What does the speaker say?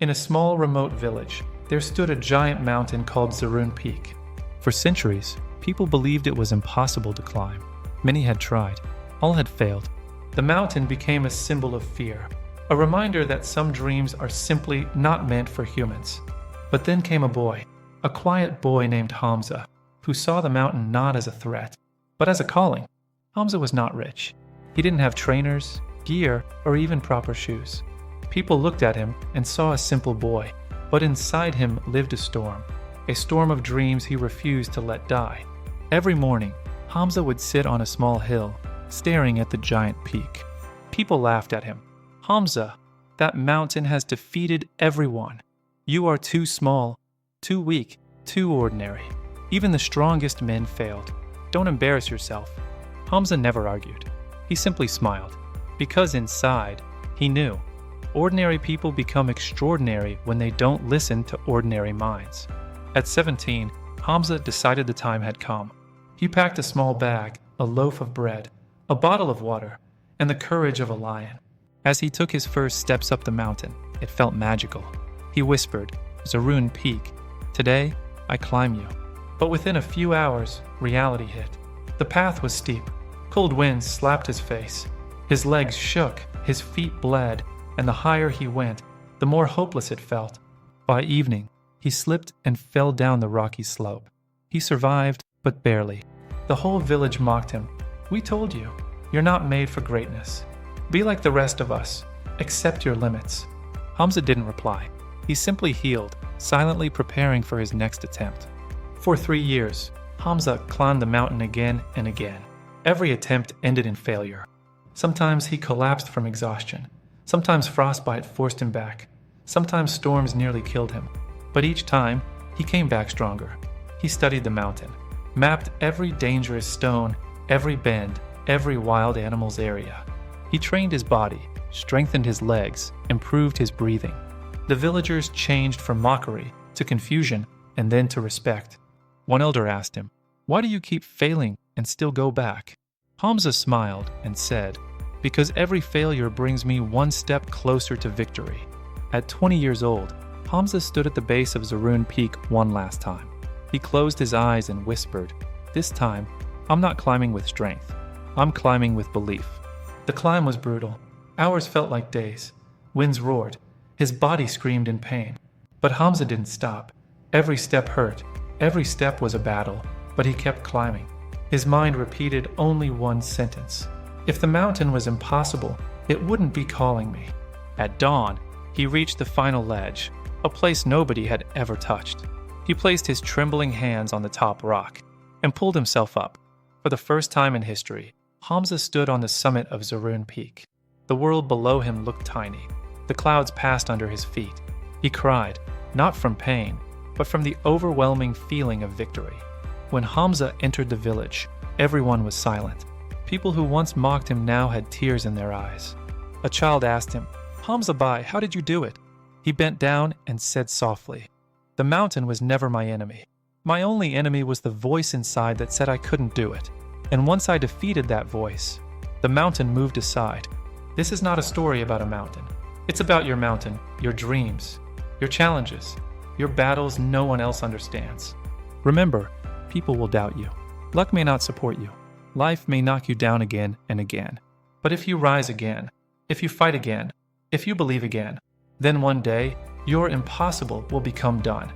In a small remote village, there stood a giant mountain called Zerun Peak. For centuries, people believed it was impossible to climb. Many had tried. All had failed. The mountain became a symbol of fear, a reminder that some dreams are simply not meant for humans. But then came a boy, a quiet boy named Hamza, who saw the mountain not as a threat, but as a calling. Hamza was not rich. He didn't have trainers, gear, or even proper shoes. People looked at him and saw a simple boy, but inside him lived a storm of dreams he refused to let die. Every morning, Hamza would sit on a small hill, staring at the giant peak. People laughed at him. "Hamza, that mountain has defeated everyone. You are too small, too weak, too ordinary. Even the strongest men failed. Don't embarrass yourself." Hamza never argued. He simply smiled, because inside, he knew. Ordinary people become extraordinary when they don't listen to ordinary minds. At 17, Hamza decided the time had come. He packed a small bag, a loaf of bread, a bottle of water, and the courage of a lion. As he took his first steps up the mountain, it felt magical. He whispered, "Zerun Peak, today I climb you." But within a few hours, reality hit. The path was steep. Cold winds slapped his face. His legs shook, his feet bled, and the higher he went, the more hopeless it felt. By evening, he slipped and fell down the rocky slope. He survived, but barely. The whole village mocked him. "We told you, you're not made for greatness. Be like the rest of us. Accept your limits." Hamza didn't reply. He simply healed, silently preparing for his next attempt. For 3 years, Hamza climbed the mountain again and again. Every attempt ended in failure. Sometimes he collapsed from exhaustion. Sometimes frostbite forced him back. Sometimes storms nearly killed him. But each time, he came back stronger. He studied the mountain, mapped every dangerous stone, every bend, every wild animal's area. He trained his body, strengthened his legs, improved his breathing. The villagers changed from mockery to confusion and then to respect. One elder asked him, "Why do you keep failing and still go back?" Hamza smiled and said, "Because every failure brings me one step closer to victory." At 20 years old, Hamza stood at the base of Zerun Peak one last time. He closed his eyes and whispered, "This time, I'm not climbing with strength. I'm climbing with belief." The climb was brutal. Hours felt like days. Winds roared. His body screamed in pain. But Hamza didn't stop. Every step hurt. Every step was a battle. But he kept climbing. His mind repeated only one sentence. "If the mountain was impossible, it wouldn't be calling me." At dawn, he reached the final ledge, a place nobody had ever touched. He placed his trembling hands on the top rock and pulled himself up. For the first time in history, Hamza stood on the summit of Zerun Peak. The world below him looked tiny. The clouds passed under his feet. He cried, not from pain, but from the overwhelming feeling of victory. When Hamza entered the village, everyone was silent. People who once mocked him now had tears in their eyes. A child asked him, "Hamza Bai, how did you do it?" He bent down and said softly, "The mountain was never my enemy. My only enemy was the voice inside that said I couldn't do it. And once I defeated that voice, the mountain moved aside." This is not a story about a mountain. It's about your mountain, your dreams, your challenges, your battles no one else understands. Remember, people will doubt you. Luck may not support you. Life may knock you down again and again. But if you rise again, if you fight again, if you believe again, then one day, your impossible will become done.